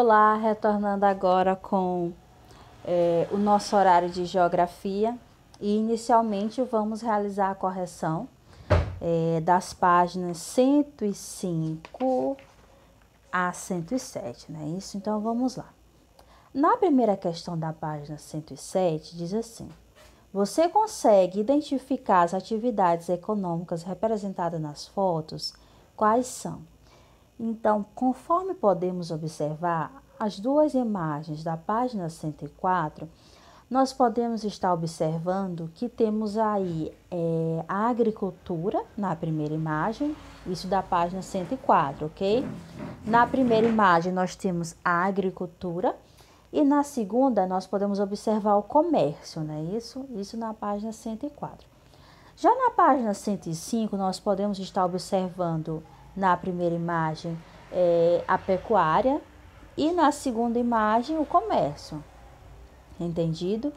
Olá, retornando agora com o nosso horário de geografia e inicialmente vamos realizar a correção das páginas 105 a 107, não é isso? Então vamos lá. Na primeira questão da página 107 diz assim: você consegue identificar as atividades econômicas representadas nas fotos? Quais são? Então, conforme podemos observar, as duas imagens da página 104, nós podemos estar observando que temos aí a agricultura na primeira imagem, isso da página 104, ok? Na primeira imagem nós temos a agricultura e na segunda nós podemos observar o comércio, não é isso? Isso na página 104. Já na página 105 nós podemos estar observando na primeira imagem a pecuária e na segunda imagem o comércio. Entendido?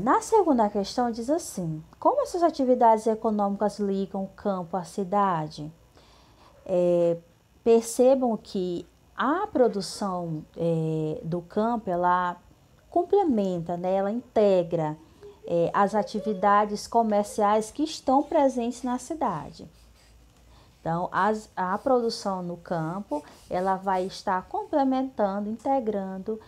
Na segunda questão diz assim: como essas atividades econômicas ligam o campo à cidade? Percebam que a produção do campo, ela complementa, né? Ela integra as atividades comerciais que estão presentes na cidade. Então, a produção no campo, ela vai estar complementando, integrando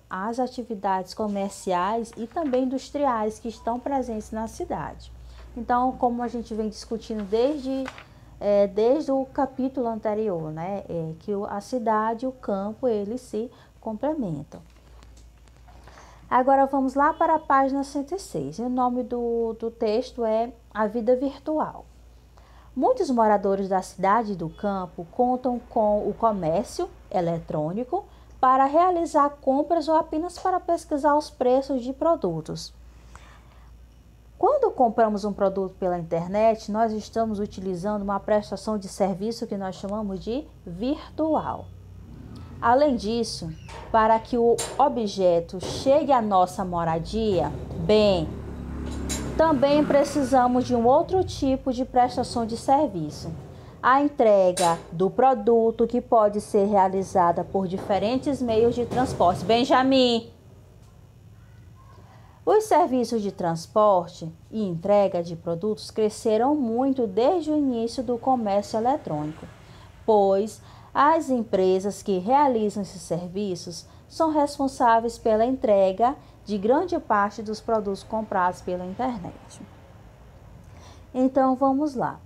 as atividades comerciais e também industriais que estão presentes na cidade. Então, como a gente vem discutindo desde o capítulo anterior, né, que a cidade e o campo, eles se complementam. Agora vamos lá para a página 106. E o nome do texto é A Vida Virtual. Muitos moradores da cidade e do campo contam com o comércio eletrônico para realizar compras ou apenas para pesquisar os preços de produtos. Quando compramos um produto pela internet, nós estamos utilizando uma prestação de serviço que nós chamamos de virtual. Além disso, para que o objeto chegue à nossa moradia, também precisamos de um outro tipo de prestação de serviço. A entrega do produto, que pode ser realizada por diferentes meios de transporte. Benjamin! Os serviços de transporte e entrega de produtos cresceram muito desde o início do comércio eletrônico, pois as empresas que realizam esses serviços são responsáveis pela entrega de grande parte dos produtos comprados pela internet. Então, vamos lá.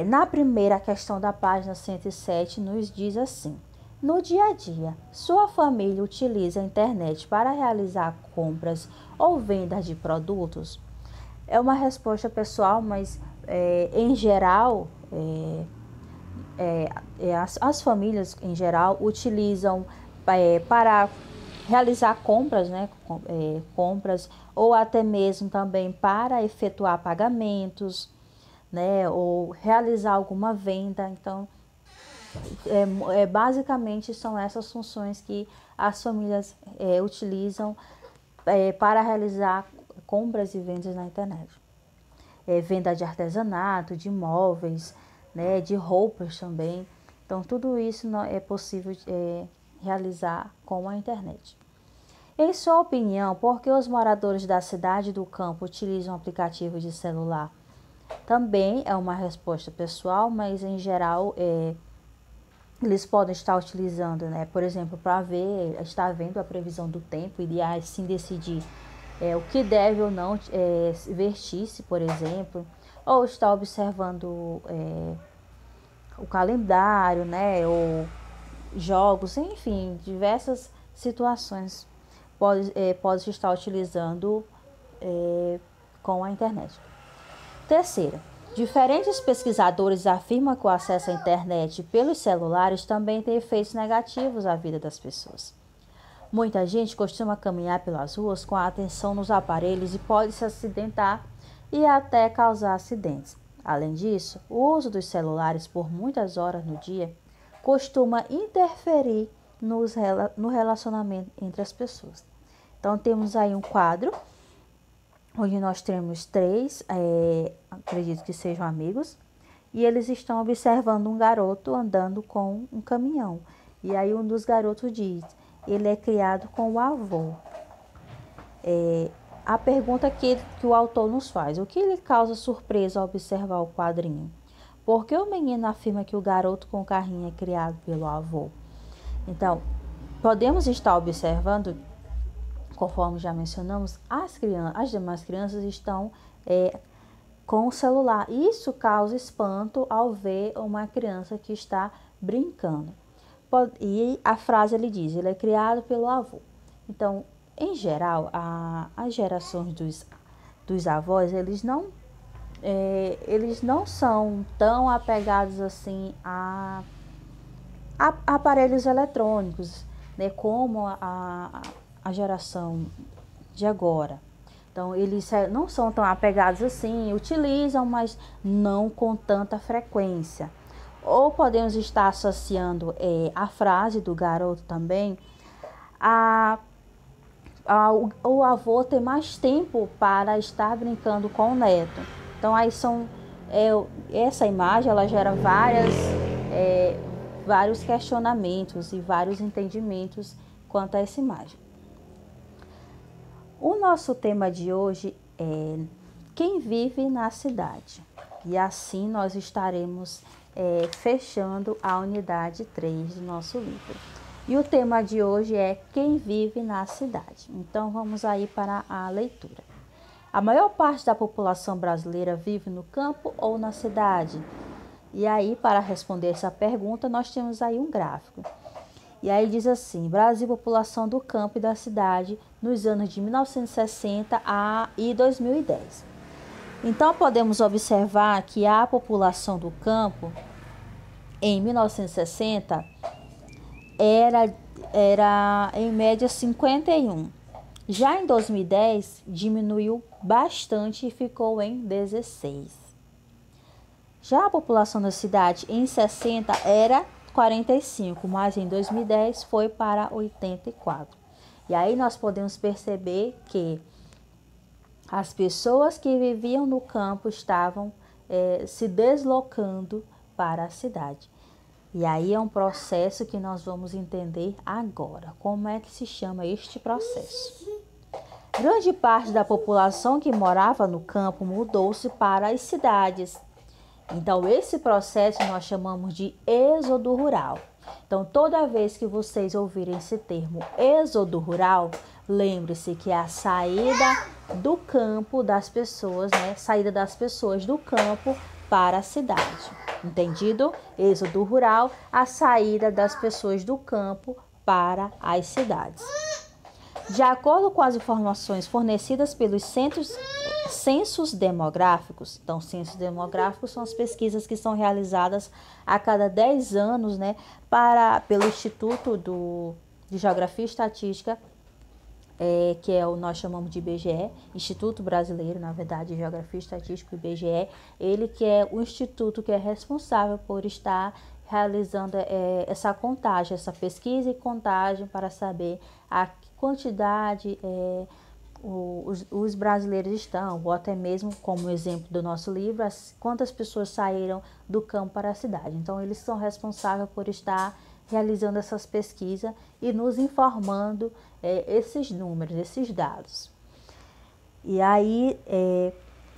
Na primeira questão da página 107, nos diz assim: no dia a dia, sua família utiliza a internet para realizar compras ou vendas de produtos? É uma resposta pessoal, mas em geral, as famílias em geral utilizam para realizar compras, né? Compras, ou até mesmo também para efetuar pagamentos, né? Ou realizar alguma venda. Então, basicamente são essas funções que as famílias utilizam para realizar compras e vendas na internet. Venda de artesanato, de imóveis, né, de roupas também. Então, tudo isso é possível realizar com a internet. Em sua opinião, por que os moradores da cidade e do campo utilizam aplicativos de celular? Também é uma resposta pessoal, mas em geral eles podem estar utilizando, né, por exemplo, para estar vendo a previsão do tempo e assim decidir o que deve ou não vestir-se, por exemplo, ou estar observando o calendário, né, ou jogos, enfim, diversas situações pode estar utilizando com a internet. Terceira, diferentes pesquisadores afirmam que o acesso à internet pelos celulares também tem efeitos negativos à vida das pessoas. Muita gente costuma caminhar pelas ruas com a atenção nos aparelhos e pode se acidentar e até causar acidentes. Além disso, o uso dos celulares por muitas horas no dia costuma interferir no relacionamento entre as pessoas. Então, temos aí um quadro onde nós temos três, acredito que sejam amigos, e eles estão observando um garoto andando com um caminhão. E aí um dos garotos diz, ele é criado com o avô. A pergunta que o autor nos faz, o que lhe causa surpresa ao observar o quadrinho? Por que o menino afirma que o garoto com o carrinho é criado pelo avô? Então, podemos estar observando, conforme já mencionamos, as demais crianças estão com o celular. Isso causa espanto ao ver uma criança que está brincando. E a frase ele diz, ele é criado pelo avô. Então, em geral, as gerações dos avós, eles não são tão apegados assim a aparelhos eletrônicos, né, como a geração de agora. Então, eles não são tão apegados assim, utilizam, mas não com tanta frequência. Ou podemos estar associando a frase do garoto também o avô ter mais tempo para estar brincando com o neto. Então, aí essa imagem ela gera vários questionamentos e vários entendimentos quanto a essa imagem. O nosso tema de hoje é quem vive na cidade. E assim nós estaremos fechando a unidade 3 do nosso livro. E o tema de hoje é quem vive na cidade. Então vamos aí para a leitura. A maior parte da população brasileira vive no campo ou na cidade? E aí, para responder essa pergunta, nós temos aí um gráfico. E aí diz assim, Brasil, população do campo e da cidade nos anos de 1960 e 2010. Então, podemos observar que a população do campo, em 1960, era em média 51. Já em 2010, diminuiu bastante e ficou em 16. Já a população da cidade em 60 era 45, mas em 2010 foi para 84. E aí nós podemos perceber que as pessoas que viviam no campo estavam se deslocando para a cidade. E aí é um processo que nós vamos entender agora. Como é que se chama este processo? Grande parte da população que morava no campo mudou-se para as cidades. Então, esse processo nós chamamos de êxodo rural. Então, toda vez que vocês ouvirem esse termo êxodo rural, lembre-se que é a saída do campo das pessoas, né? Saída das pessoas do campo para a cidade. Entendido? Êxodo rural, a saída das pessoas do campo para as cidades. De acordo com as informações fornecidas pelos censos demográficos, então censos demográficos são as pesquisas que são realizadas a cada 10 anos, né, pelo Instituto de Geografia e Estatística, que nós chamamos de IBGE, Instituto Brasileiro, na verdade, de Geografia e Estatística, IBGE, ele que é o instituto que é responsável por estar realizando essa contagem, essa pesquisa e contagem para saber a quantidade os brasileiros estão, ou até mesmo como exemplo do nosso livro, quantas pessoas saíram do campo para a cidade. Então, eles são responsáveis por estar realizando essas pesquisas e nos informando esses números, esses dados. E aí,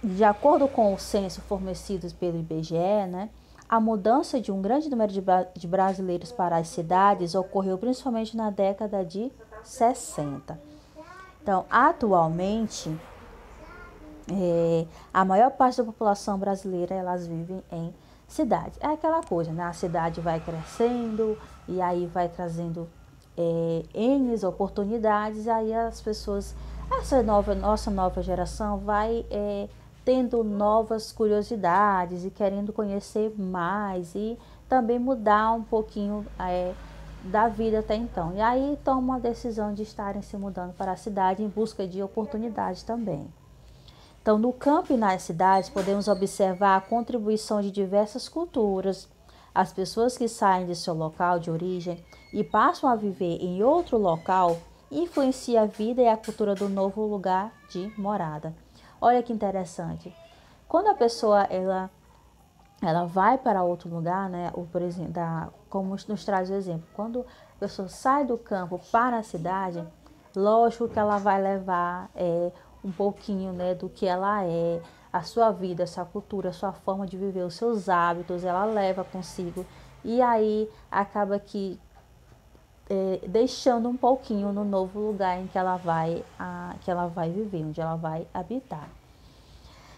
de acordo com o censo fornecido pelo IBGE, né, a mudança de um grande número de brasileiros para as cidades ocorreu principalmente na década de 60. Então, atualmente, a maior parte da população brasileira, elas vivem em cidades. É aquela coisa, né? A cidade vai crescendo e aí vai trazendo N oportunidades, aí as pessoas, nossa nova geração vai tendo novas curiosidades e querendo conhecer mais e também mudar um pouquinho da vida até então. E aí tomam a decisão de estarem se mudando para a cidade em busca de oportunidades também. Então, no campo e nas cidades, podemos observar a contribuição de diversas culturas. As pessoas que saem de seu local de origem e passam a viver em outro local influenciam a vida e a cultura do novo lugar de morada. Olha que interessante. Quando a pessoa ela vai para outro lugar, né, ou por exemplo, como nos traz o exemplo, quando a pessoa sai do campo para a cidade, lógico que ela vai levar um pouquinho, né, do que ela é, a sua vida, a sua cultura, a sua forma de viver, os seus hábitos, ela leva consigo. E aí acaba que deixando um pouquinho no novo lugar em que ela vai viver, onde ela vai habitar.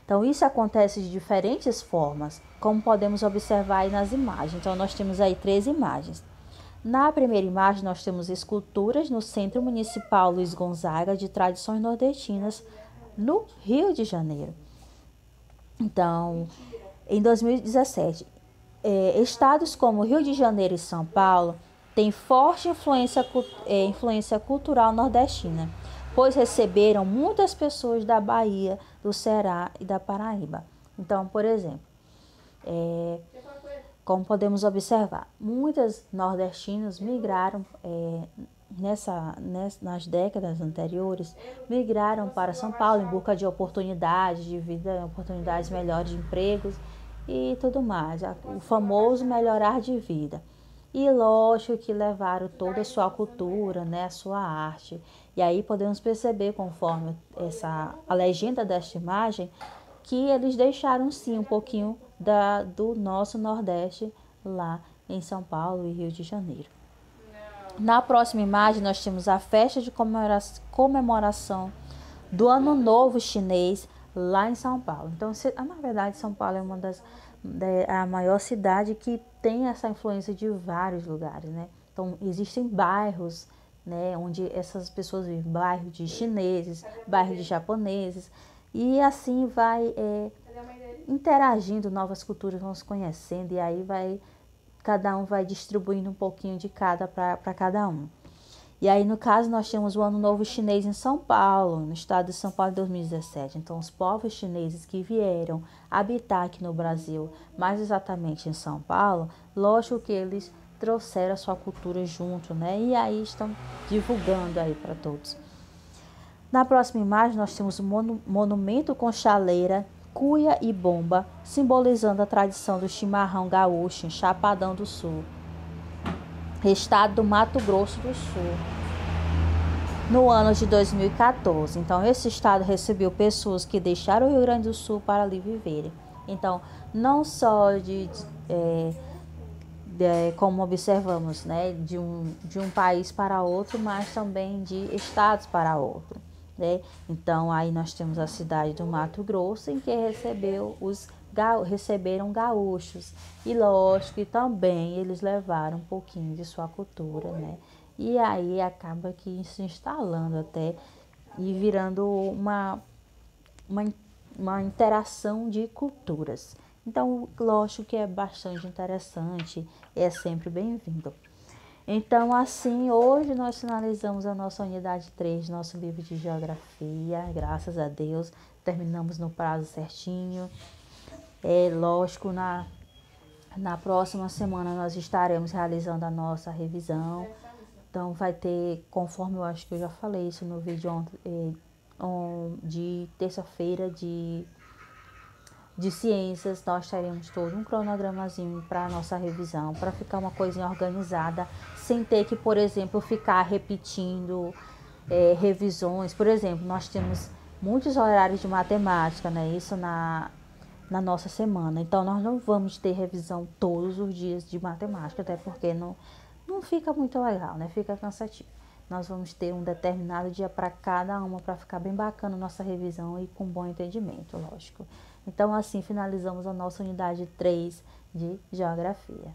Então, isso acontece de diferentes formas, como podemos observar aí nas imagens. Então, nós temos aí 3 imagens. Na primeira imagem, nós temos esculturas no Centro Municipal Luiz Gonzaga de tradições nordestinas, no Rio de Janeiro. Então, em 2017, estados como Rio de Janeiro e São Paulo têm forte influência cultural nordestina, pois receberam muitas pessoas da Bahia, do Ceará e da Paraíba. Então, por exemplo, como podemos observar, muitos nordestinos migraram nas décadas anteriores, migraram para São Paulo em busca de oportunidades de vida, oportunidades melhores de empregos e tudo mais, o famoso melhorar de vida. E lógico que levaram toda a sua cultura, né, a sua arte. E aí podemos perceber, conforme a legenda desta imagem, que eles deixaram sim um pouquinho do nosso Nordeste lá em São Paulo e Rio de Janeiro. Na próxima imagem nós temos a festa de comemoração do Ano Novo Chinês lá em São Paulo. Então, na verdade, São Paulo é a maior cidade que tem essa influência de vários lugares, né? Então, existem bairros, né, onde essas pessoas vivem, bairros de chineses, bairros de japoneses, e assim vai interagindo, novas culturas vão se conhecendo, e aí cada um vai distribuindo um pouquinho de cada para cada um. E aí, no caso, nós temos o Ano Novo Chinês em São Paulo, no estado de São Paulo, em 2017. Então, os povos chineses que vieram habitar aqui no Brasil, mais exatamente em São Paulo, lógico que eles trouxeram a sua cultura junto, né? E aí estão divulgando aí para todos. Na próxima imagem, nós temos o monumento com chaleira, cuia e bomba, simbolizando a tradição do chimarrão gaúcho em Chapadão do Sul, estado do Mato Grosso do Sul, no ano de 2014. Então, esse estado recebeu pessoas que deixaram o Rio Grande do Sul para ali viverem. Então, não só como observamos, né, de um país para outro, mas também de estados para outro, né? Então, aí nós temos a cidade do Mato Grosso, em que receberam gaúchos, e lógico que também eles levaram um pouquinho de sua cultura, né? E aí acaba que se instalando até e virando uma interação de culturas. Então, lógico que é bastante interessante, é sempre bem-vindo. Então, assim, hoje nós finalizamos a nossa unidade 3, nosso livro de geografia, graças a Deus, terminamos no prazo certinho. Lógico, na próxima semana nós estaremos realizando a nossa revisão. Então, vai ter, conforme eu acho que eu já falei isso no vídeo ontem, de terça-feira de ciências, nós teremos todo um cronogramazinho para a nossa revisão, para ficar uma coisinha organizada, sem ter que, por exemplo, ficar repetindo revisões. Por exemplo, nós temos muitos horários de matemática, né? Isso na nossa semana. Então, nós não vamos ter revisão todos os dias de matemática, até porque não fica muito legal, né? Fica cansativo. Nós vamos ter um determinado dia para cada uma, para ficar bem bacana a nossa revisão e com bom entendimento, lógico. Então, assim finalizamos a nossa unidade 3 de Geografia.